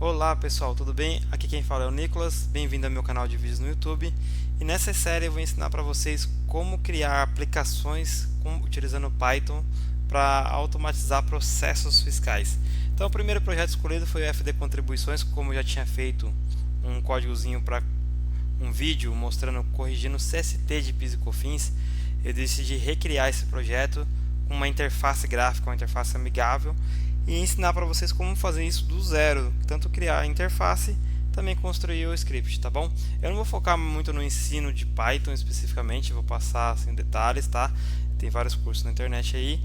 Olá pessoal, tudo bem? Aqui quem fala é o Nicolas, bem-vindo ao meu canal de vídeos no YouTube. E nessa série eu vou ensinar para vocês como criar aplicações utilizando Python para automatizar processos fiscais. Então o primeiro projeto escolhido foi o FD Contribuições, como eu já tinha feito um códigozinho para um vídeo mostrando corrigindo CST de PIS e COFINS. Eu decidi recriar esse projeto com uma interface gráfica, uma interface amigável, e ensinar para vocês como fazer isso do zero, tanto criar a interface, também construir o script, tá bom? Eu não vou focar muito no ensino de Python especificamente, vou passar assim detalhes, tá? Tem vários cursos na internet aí.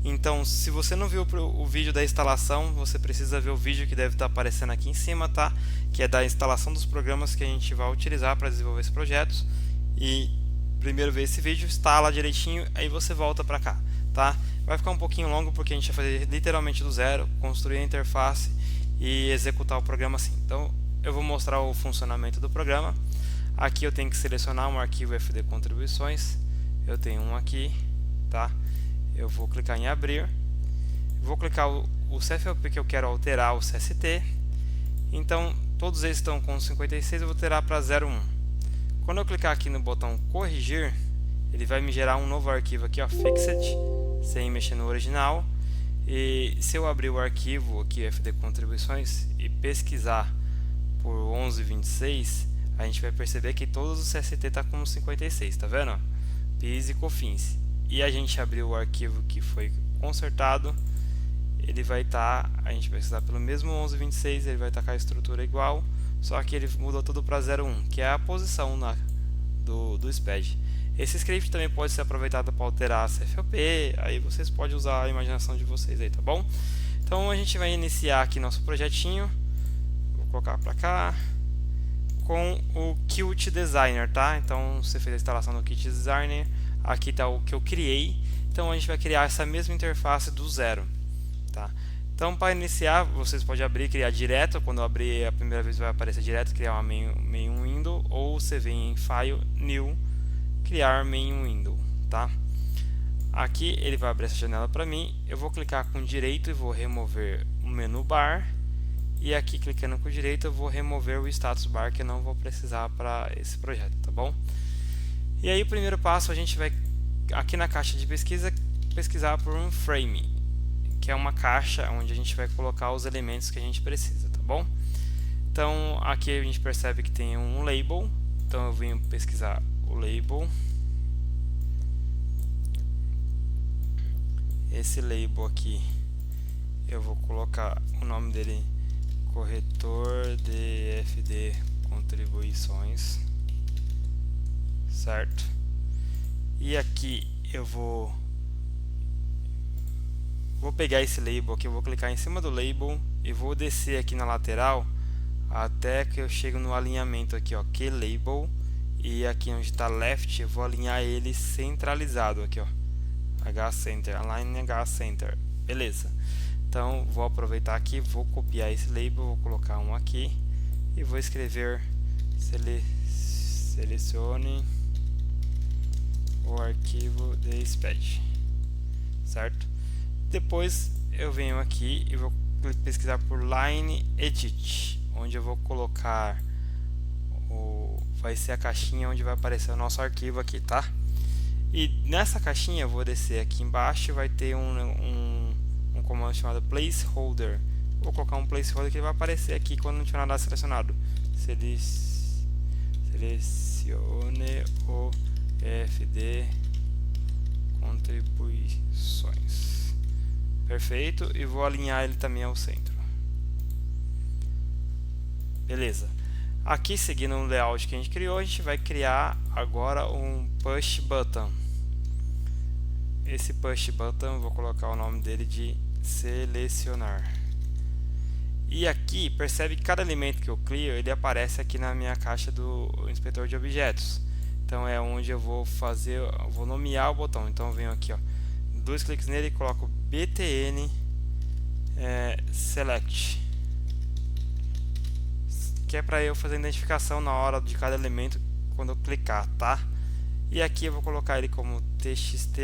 Então, se você não viu o vídeo da instalação, você precisa ver o vídeo que deve estar aparecendo aqui em cima, tá? Que é da instalação dos programas que a gente vai utilizar para desenvolver esse projeto. E primeiro ver esse vídeo, instala direitinho, aí você volta para cá, tá? Vai ficar um pouquinho longo porque a gente vai fazer literalmente do zero, construir a interface e executar o programa assim. Então, eu vou mostrar o funcionamento do programa. Aqui eu tenho que selecionar um arquivo FD Contribuições. Eu tenho um aqui, tá? Eu vou clicar em abrir. Vou clicar o CFLP que eu quero alterar o CST. Então, todos eles estão com 56, eu vou alterar para 01. Quando eu clicar aqui no botão corrigir, ele vai me gerar um novo arquivo aqui, ó, fixed, sem mexer no original. E se eu abrir o arquivo aqui, FD Contribuições, e pesquisar por 1126, a gente vai perceber que todos os CST tá com 56, tá vendo? PIS e COFINS. E a gente abriu o arquivo que foi consertado, ele vai estar, a gente vai precisar pelo mesmo 1126, ele vai estar com a estrutura igual, só que ele mudou tudo para 01, que é a posição do SPED. Esse script também pode ser aproveitado para alterar a CFLP, aí vocês podem usar a imaginação de vocês aí, tá bom? Então a gente vai iniciar aqui nosso projetinho, vou colocar para cá, com o Qt Designer, tá? Então você fez a instalação do Qt Designer, aqui está o que eu criei, então a gente vai criar essa mesma interface do zero, tá? Então para iniciar, vocês podem abrir e criar direto, quando eu abrir a primeira vez vai aparecer direto, criar uma main window, ou você vem em File, New, criar main window, tá? Aqui ele vai abrir essa janela para mim, eu vou clicar com direito e vou remover o menu bar, e aqui clicando com direito eu vou remover o status bar, que eu não vou precisar para esse projeto, tá bom? E aí o primeiro passo a gente vai aqui na caixa de pesquisa pesquisar por um frame, que é uma caixa onde a gente vai colocar os elementos que a gente precisa, tá bom? Então aqui a gente percebe que tem um label, então eu venho pesquisar o label. Esse label aqui eu vou colocar o nome dele, corretor de FD Contribuições, certo? E aqui eu vou pegar esse label aqui, eu vou clicar em cima do label e vou descer aqui na lateral até que eu chego no alinhamento aqui, ó, que label, e aqui onde está left eu vou alinhar ele centralizado aqui, ó, H center, align H center, beleza? Então vou aproveitar aqui, vou copiar esse label, vou colocar um aqui e vou escrever selecione o arquivo de SPED, certo? Depois eu venho aqui e vou pesquisar por line edit, onde eu vou colocar vai ser a caixinha onde vai aparecer o nosso arquivo aqui, tá? E nessa caixinha eu vou descer aqui embaixo e vai ter um comando chamado placeholder. Vou colocar um placeholder que ele vai aparecer aqui quando não tiver nada selecionado. Selecione o FD Contribuições. Perfeito, e vou alinhar ele também ao centro. Beleza. Aqui, seguindo o layout que a gente criou, a gente vai criar agora um push button. Esse push button, vou colocar o nome dele de selecionar. E aqui, percebe que cada elemento que eu crio, ele aparece aqui na minha caixa do inspetor de objetos. Então é onde eu vou fazer, eu vou nomear o botão. Então eu venho aqui, ó, dois cliques nele e coloco btn select, que é para eu fazer a identificação na hora de cada elemento quando eu clicar, tá? E aqui eu vou colocar ele como txt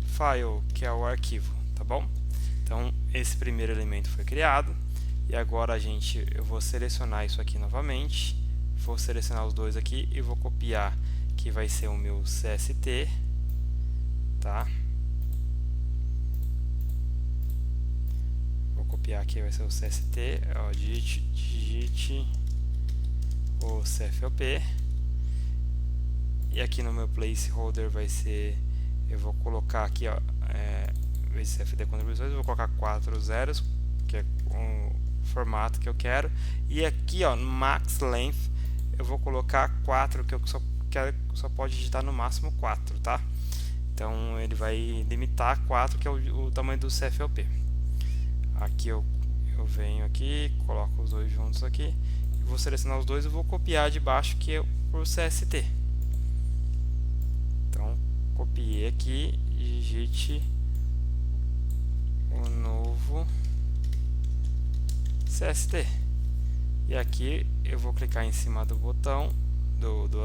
file, que é o arquivo, tá bom? Então esse primeiro elemento foi criado e agora eu vou selecionar isso aqui novamente, vou selecionar os dois aqui e vou copiar que vai ser o meu CST, tá? Vou copiar aqui, vai ser o CST, ó, digite o CFOP. E aqui no meu placeholder vai ser, eu vou colocar aqui, ó, esse CFD contribuições, eu vou colocar 4 zeros, que é o formato que eu quero. E aqui, ó, no max length, eu vou colocar 4, que eu só pode digitar no máximo 4, tá? Então ele vai limitar 4, que é o tamanho do CFOP. Aqui eu venho aqui, coloco os dois juntos aqui, vou selecionar os dois e vou copiar de baixo, que é o CST. Então copiei aqui, digite o novo CST. E aqui eu vou clicar em cima do botão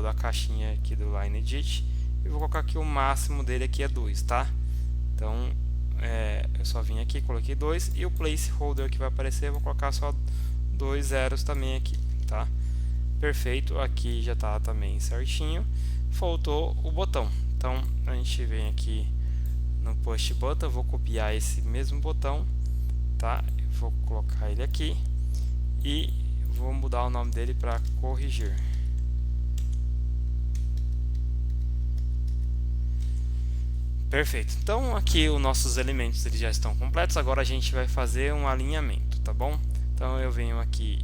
da caixinha aqui do Line Edit e vou colocar aqui o máximo dele aqui é 2, tá? Então eu só vim aqui, coloquei 2 e o placeholder que vai aparecer eu vou colocar só 2 zeros também aqui, tá? Perfeito, aqui já está também certinho. Faltou o botão, então a gente vem aqui no push button, vou copiar esse mesmo botão, tá? Vou colocar ele aqui e vou mudar o nome dele para corrigir. Perfeito. Então aqui os nossos elementos eles já estão completos. Agora a gente vai fazer um alinhamento, tá bom? Então eu venho aqui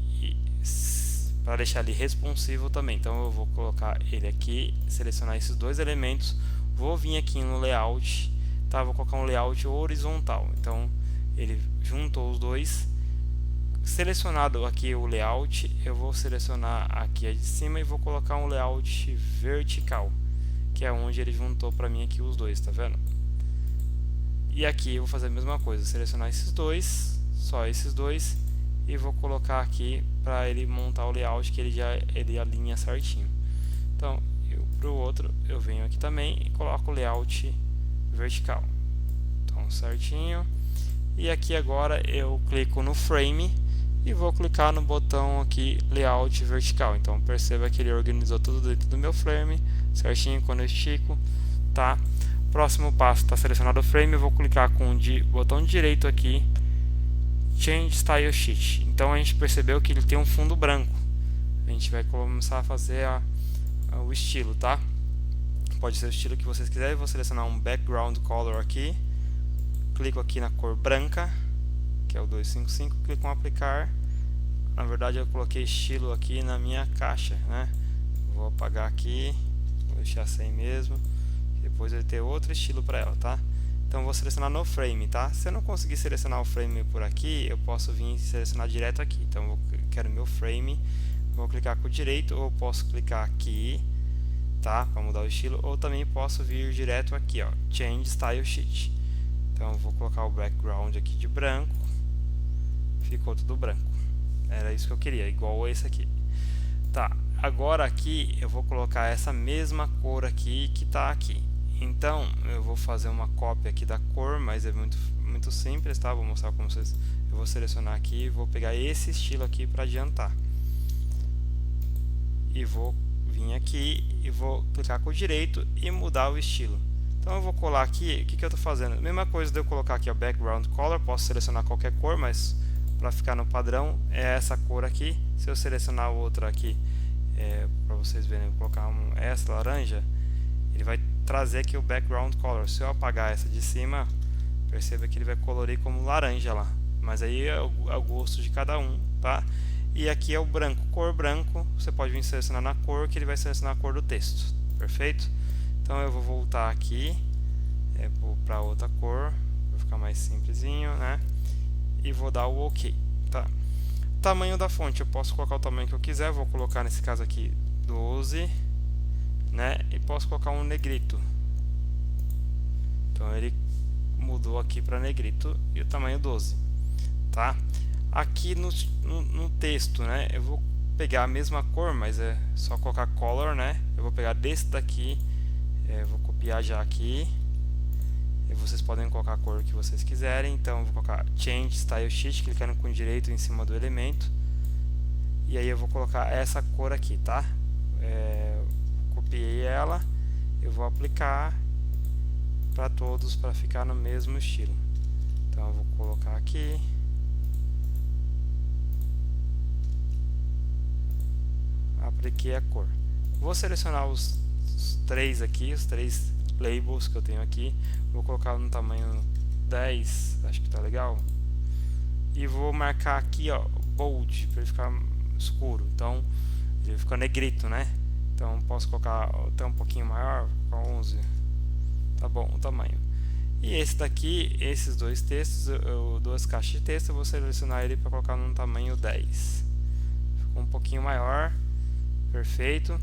para deixar ele responsivo também. Então eu vou colocar ele aqui, selecionar esses dois elementos. Vou vir aqui no layout, tá? Vou colocar um layout horizontal. Então ele juntou os dois. Selecionado aqui o layout, eu vou selecionar aqui a de cima e vou colocar um layout vertical, que é onde ele juntou para mim aqui os dois, tá vendo? E aqui eu vou fazer a mesma coisa, selecionar esses dois, só esses dois, e vou colocar aqui para ele montar o layout que ele alinha certinho. Então, para o outro eu venho aqui também e coloco o layout vertical. Então, certinho. E aqui agora eu clico no frame e vou clicar no botão aqui layout vertical. Então perceba que ele organizou tudo dentro do meu frame certinho quando eu estico, tá? Próximo passo, está selecionado o frame, eu vou clicar com o botão direito aqui, Change Style Sheet. Então a gente percebeu que ele tem um fundo branco. A gente vai começar a fazer o estilo, tá? Pode ser o estilo que vocês quiserem. Vou selecionar um background color aqui, clico aqui na cor branca, que é o 255, clico em aplicar. Na verdade eu coloquei estilo aqui na minha caixa, né? Vou apagar aqui, vou deixar sem mesmo, depois vai ter outro estilo para ela, tá? Então vou selecionar no frame, tá? Se eu não conseguir selecionar o frame por aqui, eu posso vir selecionar direto aqui. Então eu quero meu frame, vou clicar com o direito, ou posso clicar aqui, tá? Para mudar o estilo, ou também posso vir direto aqui, ó, Change Style Sheet. Então eu vou colocar o background aqui de branco, ficou tudo branco. Era isso que eu queria, igual esse aqui. Tá, agora aqui eu vou colocar essa mesma cor aqui que está aqui. Então eu vou fazer uma cópia aqui da cor, mas é muito simples, tá? Vou mostrar como vocês. Eu vou selecionar aqui, vou pegar esse estilo aqui para adiantar. E vou vir aqui e vou clicar com o direito e mudar o estilo. Então eu vou colar aqui, o que eu estou fazendo? Mesma coisa de eu colocar aqui o background color, posso selecionar qualquer cor, mas para ficar no padrão é essa cor aqui. Se eu selecionar outra aqui, para vocês verem, eu vou colocar essa laranja, ele vai trazer aqui o background color. Se eu apagar essa de cima, perceba que ele vai colorir como laranja lá, mas aí é o gosto de cada um, tá? E aqui é o branco, cor branco, você pode vir selecionar na cor, que ele vai selecionar a cor do texto, perfeito? Então eu vou voltar aqui para outra cor, para ficar mais simplesinho, né? E vou dar o OK, tá? Tamanho da fonte, eu posso colocar o tamanho que eu quiser, vou colocar nesse caso aqui 12, né? E posso colocar um negrito. Então ele mudou aqui para negrito e o tamanho 12, tá? Aqui no texto, né? Eu vou pegar a mesma cor, mas é só colocar color, né? Eu vou pegar desse daqui, vou copiar já aqui, e vocês podem colocar a cor que vocês quiserem. Então eu vou colocar Change Style Sheet, clicando com direito em cima do elemento, e aí eu vou colocar essa cor aqui, tá? Copiei ela, eu vou aplicar para todos para ficar no mesmo estilo. Então eu vou colocar aqui, apliquei a cor. Vou selecionar os três aqui, os três labels que eu tenho aqui, vou colocar no tamanho 10, acho que tá legal, e vou marcar aqui, ó, bold, para ele ficar escuro, então ele fica negrito, né? Então posso colocar até um pouquinho maior, com 11, tá bom o tamanho. E esse daqui, esses dois textos, duas caixas de texto, eu vou selecionar ele para colocar no tamanho 10, ficou um pouquinho maior, perfeito.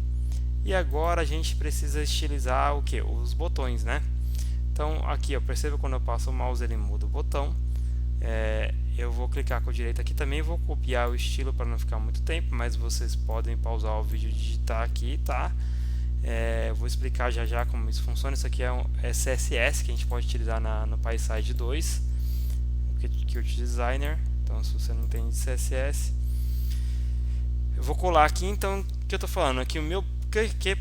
E agora a gente precisa estilizar o que? Os botões, né? Então aqui, ó, perceba quando eu passo o mouse ele muda o botão. Eu vou clicar com o direito aqui também, vou copiar o estilo para não ficar muito tempo, mas vocês podem pausar o vídeo e digitar aqui, tá? Eu vou explicar já já como isso funciona. Isso aqui é CSS que a gente pode utilizar no PySide 2, Qt Designer. Então se você não entende CSS, eu vou colar aqui. Então o que eu tô falando aqui, o meu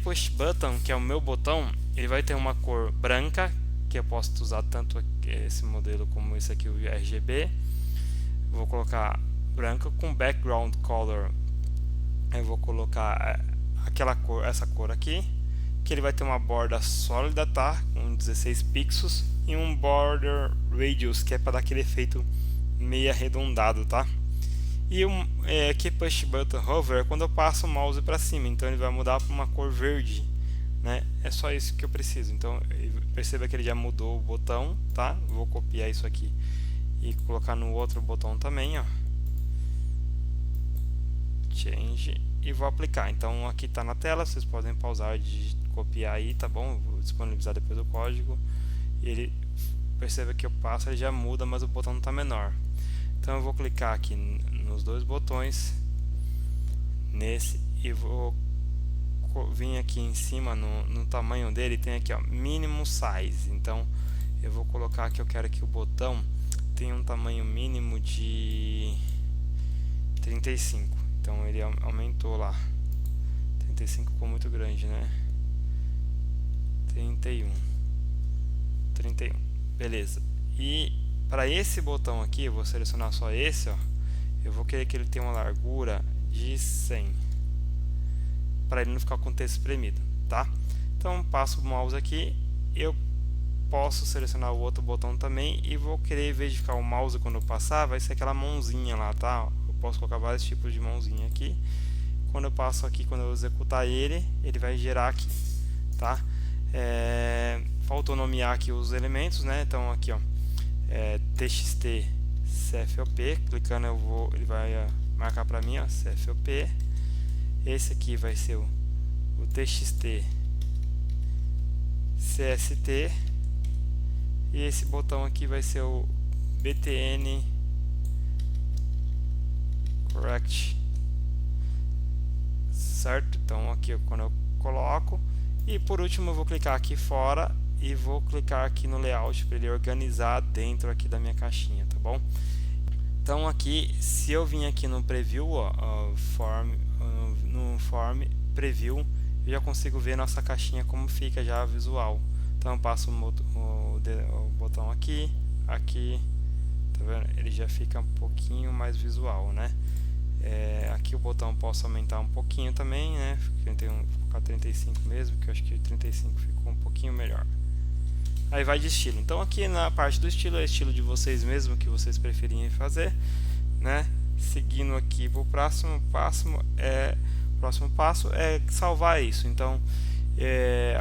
Push Button, que é o meu botão, ele vai ter uma cor branca, que eu posso usar tanto esse modelo como esse aqui, o RGB. Vou colocar branco com background color. Eu vou colocar aquela cor, essa cor aqui, que ele vai ter uma borda sólida, tá? Com 16 pixels e um border radius, que é para dar aquele efeito meio arredondado, tá? E aqui Push Button Hover é quando eu passo o mouse para cima, então ele vai mudar para uma cor verde, né? É só isso que eu preciso. Então perceba que ele já mudou o botão, tá? Vou copiar isso aqui e colocar no outro botão também, ó. Change, e vou aplicar. Então aqui está na tela, vocês podem pausar de copiar aí, tá bom? Eu vou disponibilizar depois o código. E ele, perceba que eu passo, ele já muda, mas o botão está menor. Então eu vou clicar aqui nos dois botões, nesse, e vou vir aqui em cima no tamanho dele, tem aqui, ó, minimum size. Então eu vou colocar que eu quero que o botão tenha um tamanho mínimo de 35. Então ele aumentou lá, 35 ficou muito grande, né? 31, beleza. E para esse botão aqui, eu vou selecionar só esse, ó. Eu vou querer que ele tenha uma largura de 100, para ele não ficar com o texto espremido, tá? Então passo o mouse aqui, eu posso selecionar o outro botão também, e vou querer, em vez de ficar o mouse quando eu passar, vai ser aquela mãozinha lá, tá? Eu posso colocar vários tipos de mãozinha aqui. Quando eu passo aqui, quando eu executar ele vai gerar aqui, tá? Faltou nomear aqui os elementos, né? Então aqui, ó, txt CFOP, clicando ele vai marcar para mim, ó, CFOP. Esse aqui vai ser o txt CST, e esse botão aqui vai ser o btn correct, certo? Então aqui quando eu coloco, e por último eu vou clicar aqui fora e vou clicar aqui no layout para ele organizar dentro aqui da minha caixinha, tá bom? Então aqui, se eu vim aqui no preview, ó, no form preview, eu já consigo ver nossa caixinha como fica já visual. Então eu passo o botão aqui, tá vendo? Ele já fica um pouquinho mais visual, né? Aqui o botão eu posso aumentar um pouquinho também, né? Vou colocar 35 mesmo, que eu acho que 35 ficou um pouquinho melhor. Aí vai de estilo. Então aqui na parte do estilo, é estilo de vocês mesmo, que vocês preferirem fazer, né? Seguindo aqui para o próximo passo é salvar isso. Então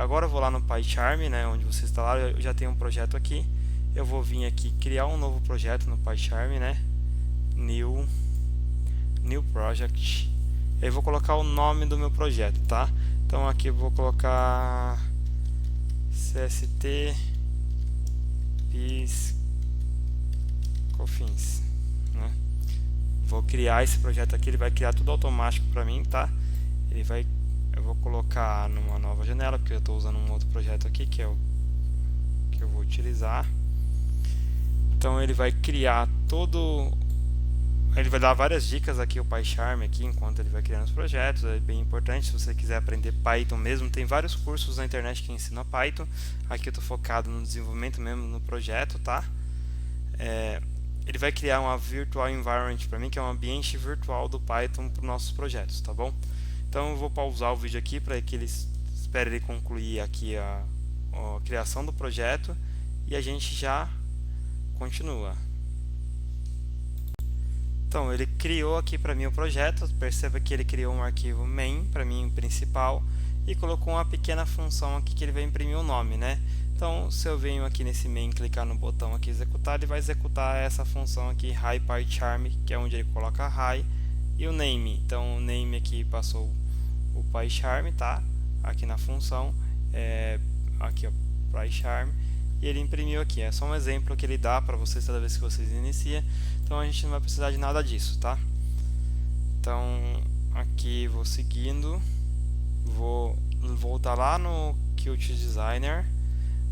agora eu vou lá no PyCharm, né, onde vocês instalaram. Eu já tenho um projeto aqui. Eu vou vir aqui criar um novo projeto no PyCharm, né? New Project. Eu vou colocar o nome do meu projeto, tá? Então aqui eu vou colocar CST PIS COFINS, né? Vou criar esse projeto aqui, ele vai criar tudo automático para mim, tá? Eu vou colocar numa nova janela, porque eu estou usando um outro projeto aqui, que é o eu vou utilizar. Então ele vai criar ele vai dar várias dicas aqui, o PyCharm aqui, enquanto ele vai criando os projetos. É bem importante, se você quiser aprender Python mesmo, tem vários cursos na internet que ensinam Python. Aqui eu estou focado no desenvolvimento mesmo, no projeto, tá? Ele vai criar uma Virtual Environment para mim, que é um ambiente virtual do Python para os nossos projetos, tá bom? Então eu vou pausar o vídeo aqui para que ele espere ele concluir aqui a criação do projeto e a gente já continua. Então ele criou aqui para mim o projeto. Perceba que ele criou um arquivo main para mim principal e colocou uma pequena função aqui que ele vai imprimir o nome, né? Então se eu venho aqui nesse main, clicar no botão aqui executar, ele vai executar essa função aqui hi_PyCharm, que é onde ele coloca hi, e o name. Então o name aqui passou o PyCharm, tá? Aqui na função, aqui ó, PyCharm, e ele imprimiu aqui. É só um exemplo que ele dá para vocês toda vez que vocês iniciam. Então a gente não vai precisar de nada disso, tá? Então aqui vou seguindo, vou voltar lá no Qt Designer.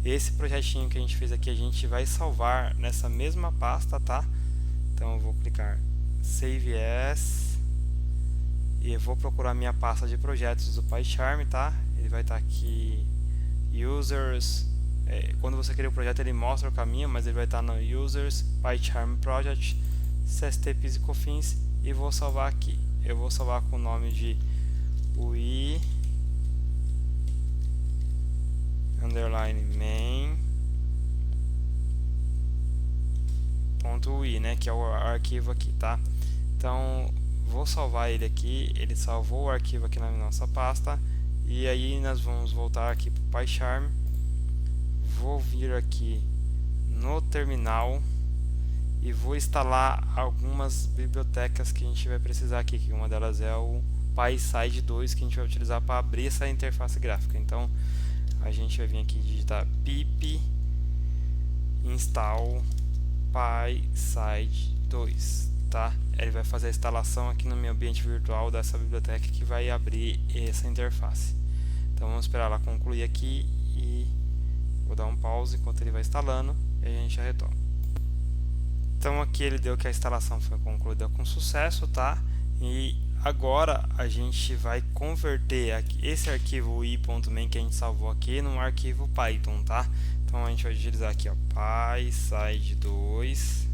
Esse projetinho que a gente fez aqui a gente vai salvar nessa mesma pasta, tá? Então eu vou clicar Save As e eu vou procurar minha pasta de projetos do PyCharm, tá? Ele vai estar aqui Users. Quando você cria o projeto ele mostra o caminho, mas ele vai estar no Users, PyCharm Project, CST PIS e COFINS, e vou salvar aqui. Eu vou salvar com o nome de UI _main.ui, né, que é o arquivo aqui, tá? Então vou salvar ele aqui. Ele salvou o arquivo aqui na nossa pasta, e aí nós vamos voltar aqui para o PyCharm. Vou vir aqui no terminal e vou instalar algumas bibliotecas que a gente vai precisar aqui, que uma delas é o PySide2, que a gente vai utilizar para abrir essa interface gráfica. Então a gente vai vir aqui e digitar pip install PySide2, tá? Ele vai fazer a instalação aqui no meu ambiente virtual dessa biblioteca que vai abrir essa interface. Então vamos esperar ela concluir aqui e vou dar um pause enquanto ele vai instalando e a gente já retoma. Então aqui ele deu que a instalação foi concluída com sucesso, tá? E agora a gente vai converter esse arquivo ui.main que a gente salvou aqui num arquivo Python, tá? Então a gente vai utilizar aqui, ó, PySide2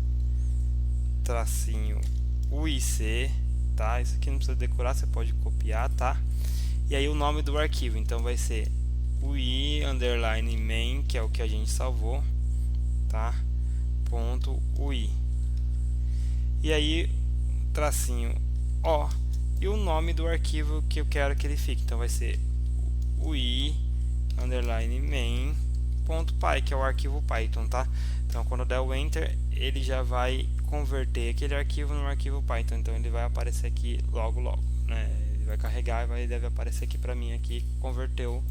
-uic, tá? Isso aqui não precisa decorar, você pode copiar, tá? E aí o nome do arquivo, então vai ser UI_main, que é o que a gente salvou, tá? .ui. E aí tracinho O e o nome do arquivo que eu quero que ele fique. Então vai ser UI_main.py, que é o arquivo Python, tá? Então quando der o Enter, ele já vai converter aquele arquivo no arquivo Python. Então ele vai aparecer aqui logo, né? Ele vai carregar e deve aparecer aqui para mim aqui, converteu,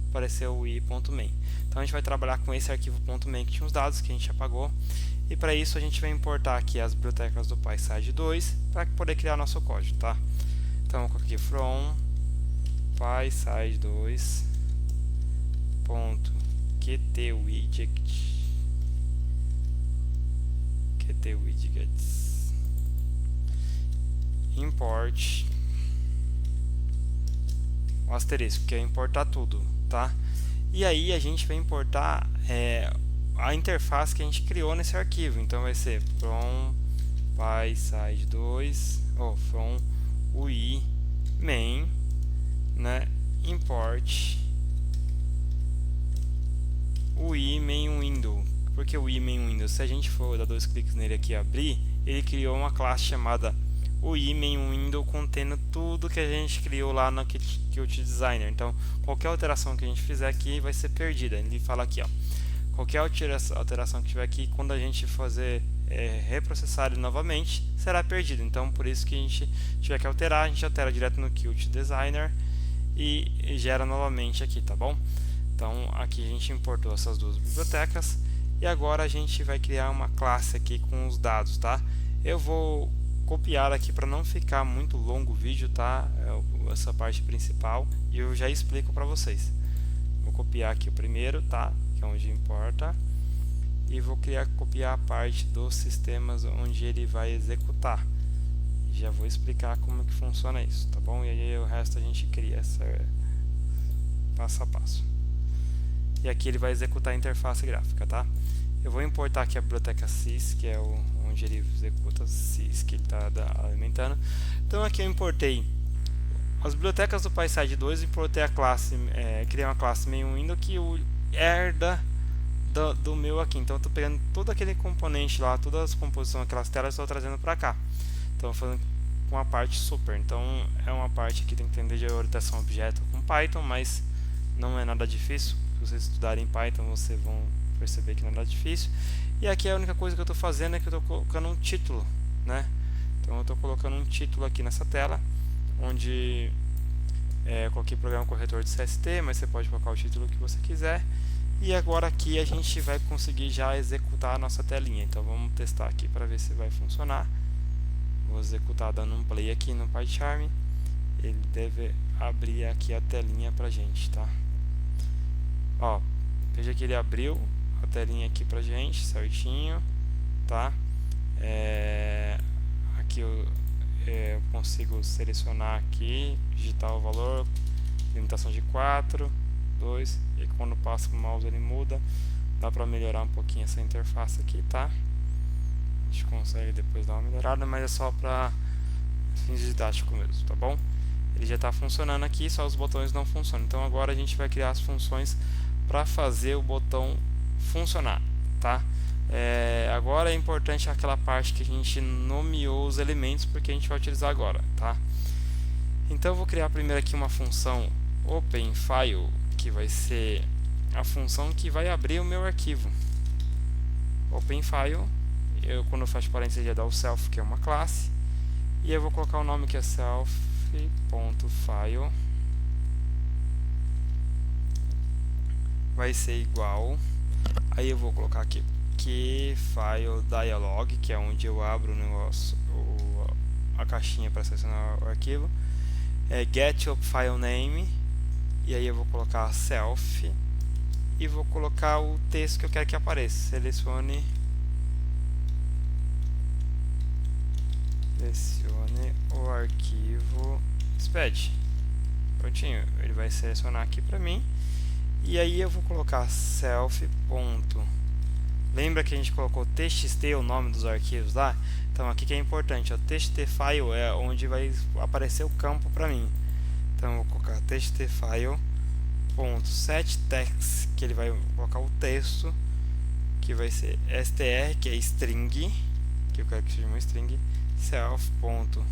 apareceu o UI.main. Então a gente vai trabalhar com esse arquivo .main que tinha os dados que a gente apagou, e para isso a gente vai importar aqui as bibliotecas do PySide2 para poder criar nosso código, tá? Então eu coloquei from PySide2.qtwidgets import o asterisco, que é importar tudo, tá? E aí a gente vai importar a interface que a gente criou nesse arquivo. Então vai ser from PySide2 from UI main, né, import UI main window. Por que UI main window? Se a gente for dar dois cliques nele aqui e abrir, ele criou uma classe chamada UI main window contendo tudo que a gente criou lá no Qt Designer. Então qualquer alteração que a gente fizer aqui vai ser perdida. Ele fala aqui, ó, qualquer alteração que tiver aqui, quando a gente fazer reprocessar ele novamente, será perdido. Então por isso que a gente tiver que alterar, a gente altera direto no Qt Designer e gera novamente aqui, tá bom? Então aqui a gente importou essas duas bibliotecas e agora a gente vai criar uma classe aqui com os dados, tá? Eu vou copiar aqui para não ficar muito longo o vídeo, tá? Essa parte principal, e eu já explico para vocês. Vou copiar aqui o primeiro, tá? Que é onde importa. e vou copiar a parte dos sistemas onde ele vai executar. Já vou explicar como que funciona isso, tá bom? E aí o resto a gente cria essa passo a passo. E aqui ele vai executar a interface gráfica, tá? Eu vou importar aqui a biblioteca sys, que é onde ele executa sys que ele está alimentando. Então aqui eu importei as bibliotecas do PySide 2, importei a classe, criei uma classe main window que herda do meu aqui. Então eu estou pegando todo aquele componente lá, todas as composições daquelas telas, estou trazendo para cá. Então fazendo com a parte super. Então é uma parte que tem que entender de orientação a objeto com Python, mas não é nada difícil. Se vocês estudarem Python, vocês vão perceber que não é nada difícil. E aqui a única coisa que eu estou fazendo é que eu estou colocando um título, né? Então eu estou colocando um título aqui nessa tela, onde eu coloquei programa corretor de CST, mas você pode colocar o título que você quiser. E agora aqui a gente vai conseguir já executar a nossa telinha. Então vamos testar aqui para ver se vai funcionar. Vou executar dando um play aqui no PyCharm. Ele deve abrir aqui a telinha pra gente, tá? Ó, veja que ele abriu a telinha aqui pra gente, certinho, tá? Aqui eu consigo selecionar aqui, digitar o valor, limitação de 4, 2, e quando passa com o mouse ele muda. Dá pra melhorar um pouquinho essa interface aqui, tá? A gente consegue depois dar uma melhorada, mas é só para fins didáticos mesmo, tá bom? Ele já está funcionando aqui, só os botões não funcionam. Então agora a gente vai criar as funções para fazer o botão funcionar, tá? Agora é importante aquela parte que a gente nomeou os elementos, porque a gente vai utilizar agora, tá? Então eu vou criar primeiro aqui uma função OpenFile, que vai ser a função que vai abrir o meu arquivo. OpenFile, quando eu faço parênteses, já dá o self, que é uma classe, e eu vou colocar o nome que é self.file. Vai ser igual, aí eu vou colocar aqui que file dialog, que é onde eu abro o negócio, a caixinha para selecionar o arquivo, get file name, e aí eu vou colocar self e vou colocar o texto que eu quero que apareça. Selecione o arquivo SPED. Prontinho, ele vai selecionar aqui para mim. E aí eu vou colocar self. Lembra que a gente colocou txt, o nome dos arquivos lá? Então aqui que é importante, o txt file é onde vai aparecer o campo para mim. Então eu vou colocar txt file.setText, que ele vai colocar o texto, que vai ser str, que é string, que eu quero que seja uma string, self.file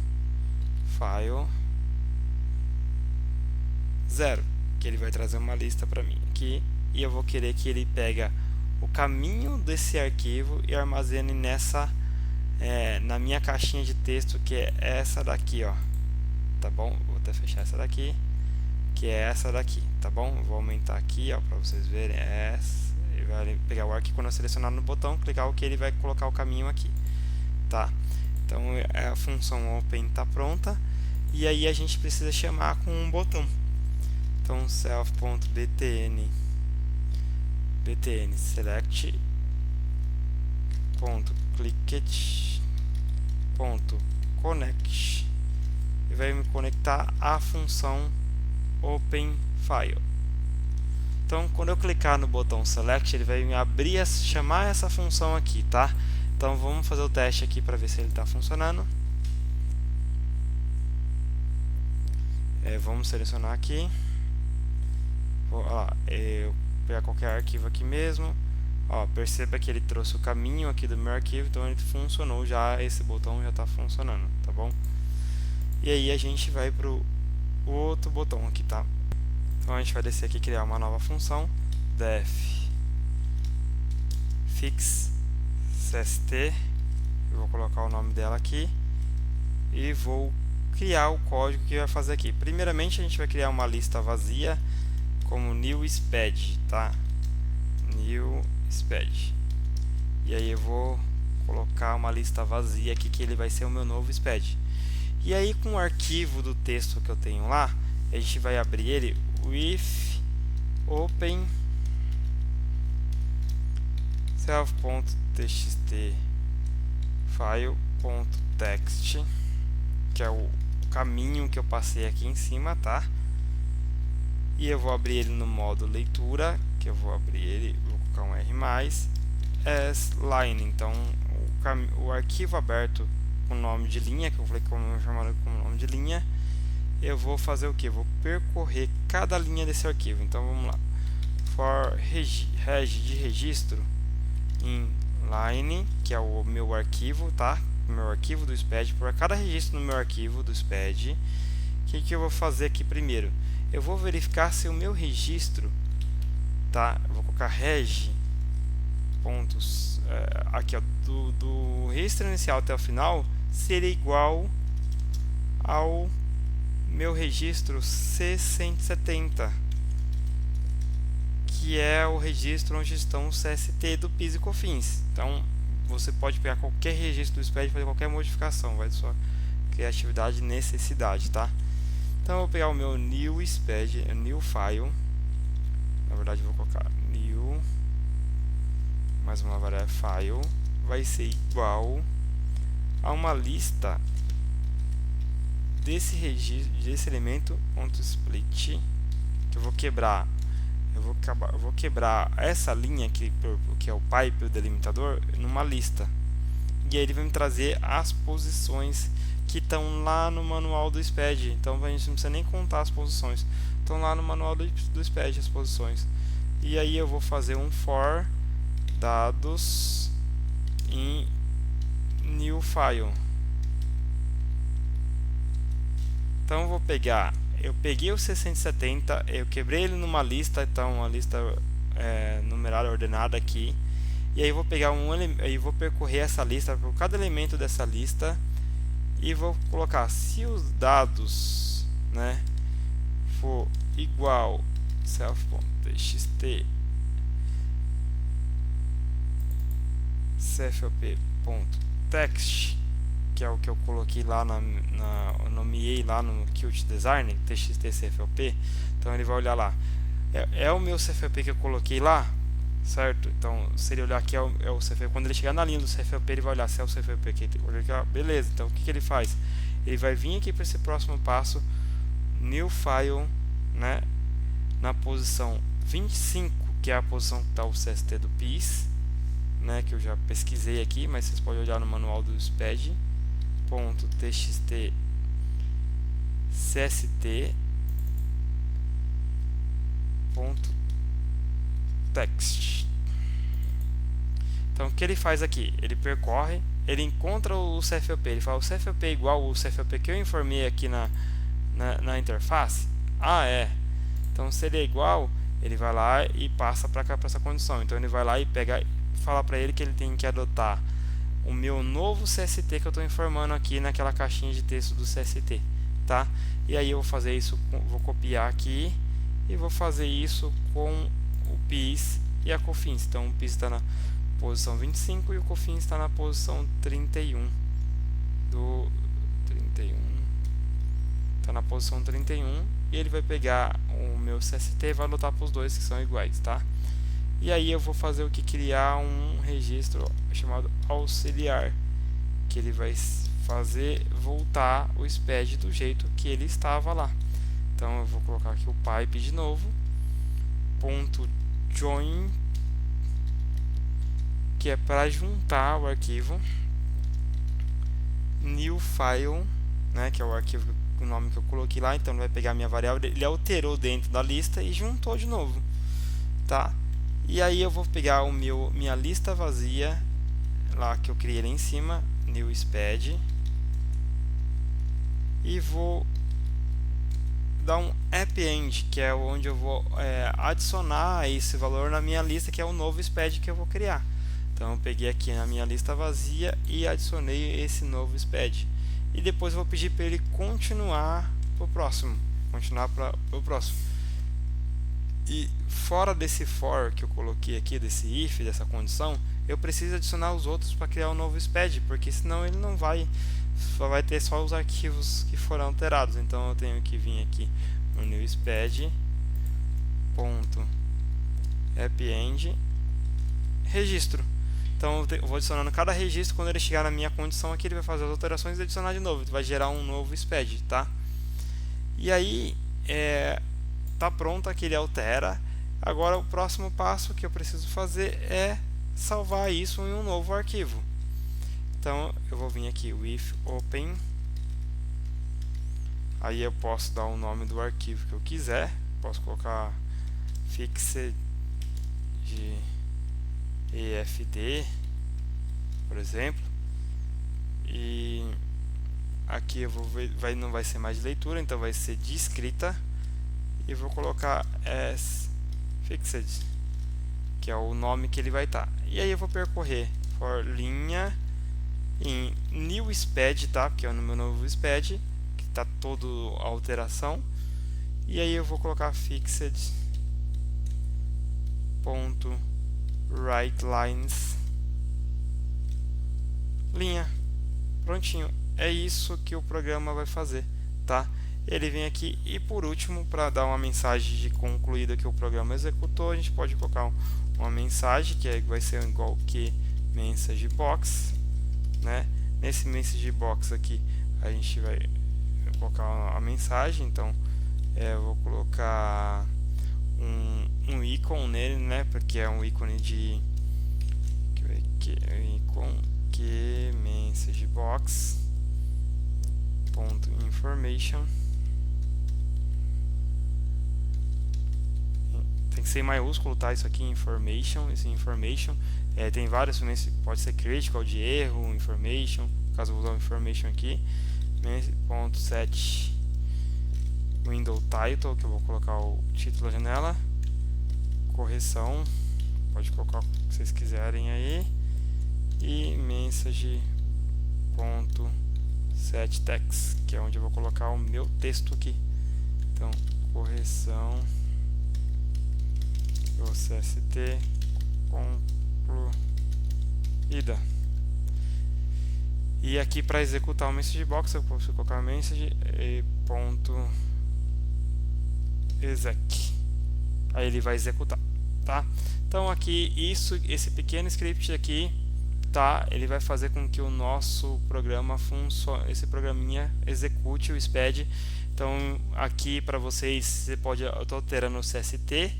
0, que ele vai trazer uma lista para mim aqui, e eu vou querer que ele pega o caminho desse arquivo e armazene na minha caixinha de texto, que é essa daqui, ó, tá bom? Vou até fechar essa daqui, que é essa daqui, tá bom? Vou aumentar aqui, ó, para vocês verem. Ele vai pegar o arquivo, quando eu selecionar no botão, clicar OK, ele vai colocar o caminho aqui, tá? Então a função open está pronta, e aí a gente precisa chamar com um botão. Então self.btn select .clicked.connect, e vai me conectar à função OpenFile. Então quando eu clicar no botão select, ele vai me abrir, chamar essa função aqui, tá? Então vamos fazer o teste aqui para ver se ele está funcionando. Vamos selecionar aqui. Eu pegar qualquer arquivo aqui mesmo. Perceba que ele trouxe o caminho aqui do meu arquivo, então ele funcionou já, esse botão já está funcionando, tá bom? E aí a gente vai para o outro botão aqui, tá? Então a gente vai descer aqui e criar uma nova função, def fix cst, eu vou colocar o nome dela aqui e vou criar o código que vai fazer aqui. Primeiramente a gente vai criar uma lista vazia como new sped, tá? New sped. E aí eu vou colocar uma lista vazia aqui, que ele vai ser o meu novo sped. E aí com o arquivo do texto que eu tenho lá, a gente vai abrir ele with open self.txt file.text, que é o caminho que eu passei aqui em cima, tá? E eu vou abrir ele no modo leitura, que eu vou abrir ele, vou colocar um R+, as line, então o arquivo aberto com nome de linha, que eu falei como eu chamaria com nome de linha, eu vou fazer o que? Vou percorrer cada linha desse arquivo. Então vamos lá, for reg de registro in line, que é o meu arquivo, tá? O meu arquivo do SPED. Por cada registro no meu arquivo do SPED, o que eu vou fazer aqui primeiro? Eu vou verificar se o meu registro, tá? Eu vou colocar reg pontos aqui, ó, do registro inicial até o final seria igual ao meu registro C170, que é o registro onde estão os CST do PIS e COFINS. Então você pode pegar qualquer registro do SPED e fazer qualquer modificação, vai de sua criatividade e necessidade, tá? Então eu vou pegar o meu new SPED, new file, na verdade eu vou colocar new, mais uma variável file, vai ser igual a uma lista desse registro, desse elemento .split, que eu vou quebrar. Eu vou quebrar essa linha aqui, que é o pipe, o delimitador, numa lista. E aí ele vai me trazer as posições que estão lá no manual do SPED. Então a gente não precisa nem contar as posições. Estão lá no manual do SPED as posições. E aí eu vou fazer um for dados em new file. Então eu vou pegar, eu peguei o C170, eu quebrei ele numa lista, então uma lista numerada ordenada aqui, e aí eu vou pegar aí vou percorrer essa lista por cada elemento dessa lista e vou colocar se os dados, né, for igual self.txt cfop.text, que é o que eu coloquei lá eu nomeei lá no Qt Design, txt cfop. Então ele vai olhar lá, é o meu cfop que eu coloquei lá, certo? Então se ele olhar aqui é o cfop, quando ele chegar na linha do cfop ele vai olhar se é o cfop que ele olhar, beleza. Então o que ele faz? Ele vai vir aqui para esse próximo passo, new file, né, na posição 25, que é a posição que está o CST do PIS, né, que eu já pesquisei aqui, mas vocês podem olhar no manual do SPED. .txt cst .text. Então o que ele faz aqui? Ele percorre, ele encontra o CFOP, ele fala o CFOP é igual ao CFOP que eu informei aqui na interface. Ah, é. Então se ele é igual, ele vai lá e passa para cá, para essa condição. Então ele vai lá e pega, fala para ele que ele tem que adotar o meu novo CST que eu estou informando aqui naquela caixinha de texto do CST, tá? E aí eu vou fazer isso, vou copiar aqui e vou fazer isso com o PIS e a COFINS. Então o PIS está na posição 25 e o COFINS está na posição 31 está na posição 31, e ele vai pegar o meu CST e vai adotar para os dois que são iguais, tá? E aí eu vou fazer o que? Criar um registro chamado auxiliar, que ele vai fazer voltar o SPED do jeito que ele estava lá. Então eu vou colocar aqui o pipe de novo, ponto join, que é para juntar o arquivo, new file, né, que é o arquivo, o nome que eu coloquei lá. Então ele vai pegar a minha variável, ele alterou dentro da lista e juntou de novo, tá? E aí eu vou pegar minha lista vazia lá que eu criei lá em cima, new SPED, e vou dar um append, que é onde eu vou adicionar esse valor na minha lista, que é o novo SPED que eu vou criar. Então eu peguei aqui na minha lista vazia e adicionei esse novo SPED. E depois eu vou pedir para ele continuar para o próximo, E fora desse for que eu coloquei aqui, desse if, dessa condição, eu preciso adicionar os outros para criar um novo SPED, porque senão ele não vai, só vai ter só os arquivos que foram alterados. Então eu tenho que vir aqui no new SPED, ponto append, registro. Então eu vou adicionando cada registro. Quando ele chegar na minha condição aqui, ele vai fazer as alterações e adicionar de novo. Ele vai gerar um novo SPED, tá? E aí tá pronto aqui, ele altera. Agora o próximo passo que eu preciso fazer é salvar isso em um novo arquivo. Então eu vou vir aqui with open. Aí eu posso dar o nome do arquivo que eu quiser. Posso colocar fixed EFD, por exemplo. E aqui eu vou ver, não vai ser mais de leitura, então vai ser de escrita. E vou colocar as fixed, que é o nome que ele vai estar. E aí eu vou percorrer for linha em new SPED, tá? Que é o meu novo SPED, que está toda a alteração. E aí eu vou colocar fixed ponto write lines linha. Prontinho. É isso que o programa vai fazer, tá? Ele vem aqui e por último, para dar uma mensagem de concluída que o programa executou, a gente pode colocar uma mensagem que vai ser igual que message box, né? Nesse message box aqui a gente vai colocar a mensagem. Então eu vou colocar um ícone nele, né? Porque é um ícone de que message box ponto information. Tem que ser em maiúsculo, tá? Isso aqui information, esse information tem vários, pode ser critical, de erro, information. No caso eu vou usar o information aqui. Ponto set window title, que eu vou colocar o título da janela. Correção, pode colocar o que vocês quiserem aí. E message ponto set text, que é onde eu vou colocar o meu texto aqui. Então correção CST concluída. E aqui para executar o message box eu posso colocar message ponto exec. Aí ele vai executar, tá? Então aqui esse pequeno script aqui, tá? Ele vai fazer com que o nosso programa funcione, esse programinha execute o SPED. Então aqui para vocês, você pode alterar no CST,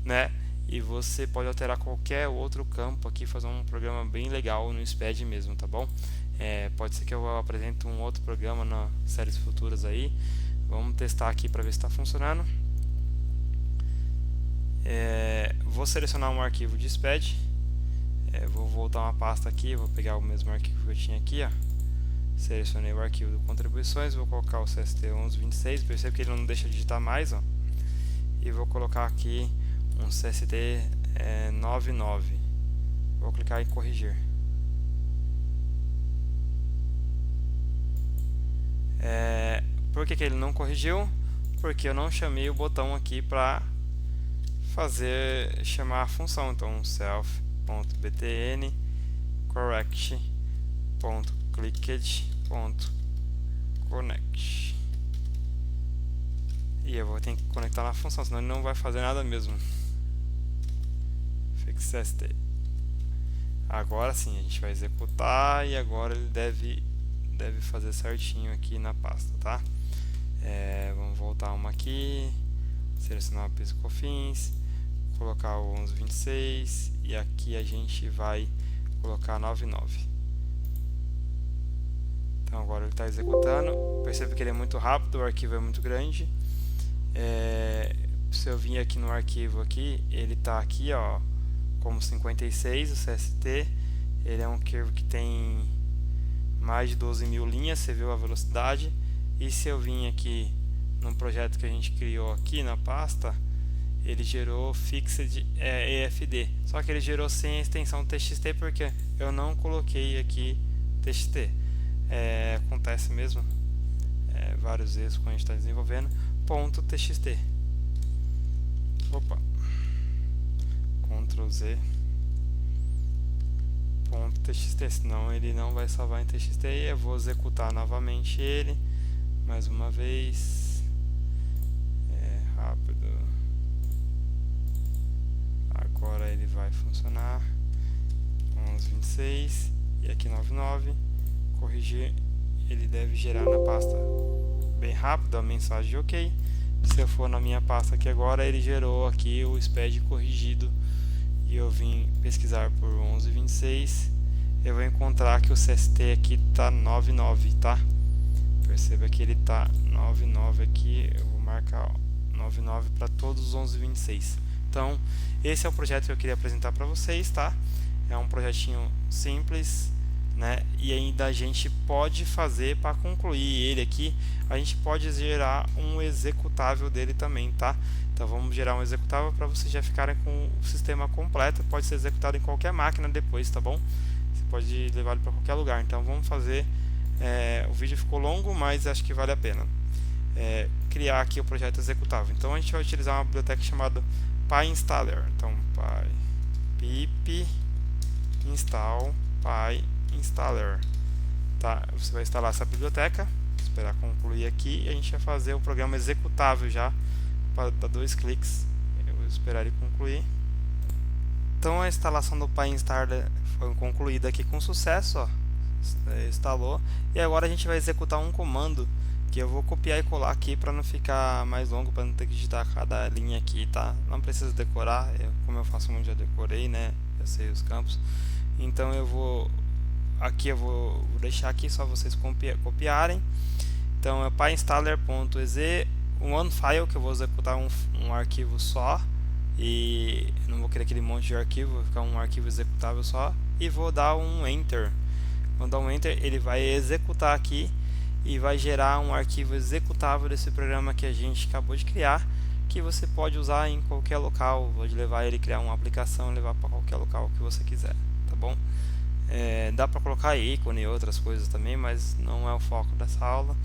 né? E você pode alterar qualquer outro campo aqui, fazer um programa bem legal no SPED mesmo, tá bom? Pode ser que eu apresente um outro programa nas séries futuras aí. Vamos testar aqui para ver se está funcionando. Vou selecionar um arquivo de SPED. Vou voltar uma pasta aqui, vou pegar o mesmo arquivo que eu tinha aqui, ó. Selecionei o arquivo de contribuições, vou colocar o CST1126, percebe que ele não deixa de digitar mais, ó. E vou colocar aqui um CST99. Vou clicar em corrigir. Por que ele não corrigiu? Porque eu não chamei o botão aqui para chamar a função. Então self.btn correct.clicked.connect. E eu vou ter que conectar na função, senão ele não vai fazer nada mesmo. Fixed. Agora sim, a gente vai executar e agora ele deve fazer certinho aqui na pasta, tá? Vamos voltar uma aqui, selecionar o PIS/COFINS, colocar o 1126 e aqui a gente vai colocar 99. Então agora ele está executando. Percebe que ele é muito rápido, o arquivo é muito grande. Se eu vir aqui no arquivo aqui, ele está aqui, ó, como 56, o CST. Ele é um arquivo que tem mais de 12.000 linhas, você viu a velocidade. E se eu vim aqui no projeto que a gente criou aqui na pasta, ele gerou fixed EFD, só que ele gerou sem a extensão TXT porque eu não coloquei aqui TXT. Acontece mesmo, vários erros quando a gente está desenvolvendo. .txt. Opa, Ctrl Z. .txt, senão ele não vai salvar em TXT. E eu vou executar novamente ele mais uma vez. Rápido. Agora ele vai funcionar. 1126 e aqui 99. Corrigir, ele deve gerar na pasta bem rápido a mensagem de OK. Se eu for na minha pasta aqui agora, ele gerou aqui o SPED corrigido e eu vim pesquisar por 1126, eu vou encontrar que o CST aqui está 99, tá? Perceba que ele está 99 aqui, eu vou marcar 99 para todos os 1126. Então, esse é o projeto que eu queria apresentar para vocês, tá? É um projetinho simples, né? E ainda a gente pode fazer, para concluir ele aqui, a gente pode gerar um executável dele também, tá? Então vamos gerar um executável para vocês já ficarem com o sistema completo. Pode ser executado em qualquer máquina depois, tá bom? Você pode levar ele para qualquer lugar. Então vamos fazer, o vídeo ficou longo, mas acho que vale a pena criar aqui o projeto executável. Então a gente vai utilizar uma biblioteca chamada PyInstaller. Então pip install PyInstaller, tá? Você vai instalar essa biblioteca, esperar concluir aqui e a gente vai fazer o programa executável já, para dar 2 cliques. Eu vou esperar ele concluir. Então a instalação do PyInstaller foi concluída aqui com sucesso, ó. Instalou, e agora a gente vai executar um comando que eu vou copiar e colar aqui para não ficar mais longo, para não ter que digitar cada linha aqui, tá? Não precisa decorar, como eu faço muito, já decorei, né? Eu sei os campos. Então eu vou deixar aqui só vocês copiarem. Então é pyinstaller.exe one file, que eu vou executar um arquivo só, e não vou querer aquele monte de arquivo, vai ficar um arquivo executável só, e vou dar um enter. Quando dar um enter, ele vai executar aqui e vai gerar um arquivo executável desse programa que a gente acabou de criar, que você pode usar em qualquer local. Pode levar ele, criar uma aplicação e levar para qualquer local que você quiser, tá bom? Dá para colocar ícone e outras coisas também, mas não é o foco dessa aula,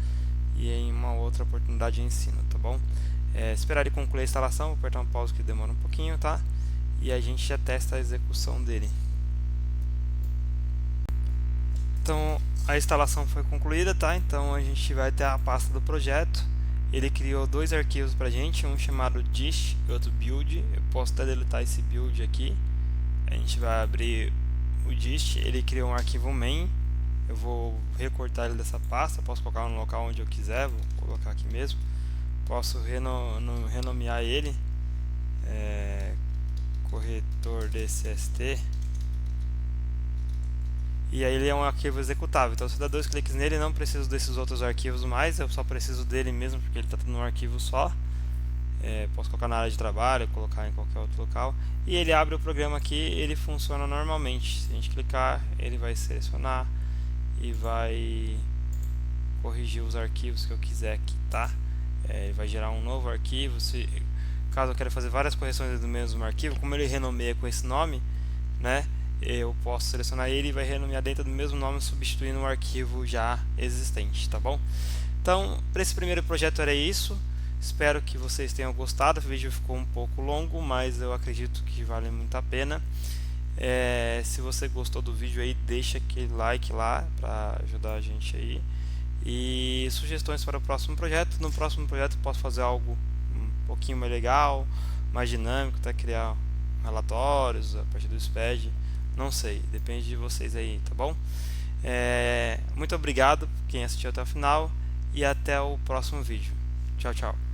e em uma outra oportunidade de ensino, tá bom? Esperar ele concluir a instalação, vou apertar um pause que demora um pouquinho, tá? E a gente já testa a execução dele. Então a instalação foi concluída, tá? Então a gente vai ter a pasta do projeto. Ele criou 2 arquivos pra gente, um chamado dist e outro build. Eu posso até deletar esse build aqui. A gente vai abrir o dist. Ele criou um arquivo main. Eu vou recortar ele dessa pasta, posso colocar no local onde eu quiser, vou colocar aqui mesmo. Posso renomear ele, corretor DCST, e aí ele é um arquivo executável. Então se eu der 2 cliques nele, não preciso desses outros arquivos mais, eu só preciso dele mesmo, porque ele está num arquivo só. Posso colocar na área de trabalho, colocar em qualquer outro local, e ele abre o programa aqui. Ele funciona normalmente. Se a gente clicar, ele vai selecionar e vai corrigir os arquivos que eu quiser aqui, tá? Ele vai gerar um novo arquivo. Caso eu queira fazer várias correções do mesmo arquivo, como ele renomeia com esse nome, né? Eu posso selecionar ele e vai renomear dentro do mesmo nome, substituindo um arquivo já existente, tá bom? Então, para esse primeiro projeto era isso. Espero que vocês tenham gostado. O vídeo ficou um pouco longo, mas eu acredito que vale muito a pena. Se você gostou do vídeo aí, deixa aquele like lá para ajudar a gente aí. E sugestões para o próximo projeto. No próximo projeto eu posso fazer algo um pouquinho mais legal, mais dinâmico, até criar relatórios a partir do SPED. Não sei, depende de vocês aí, tá bom? Muito obrigado por quem assistiu até o final e até o próximo vídeo. Tchau, tchau.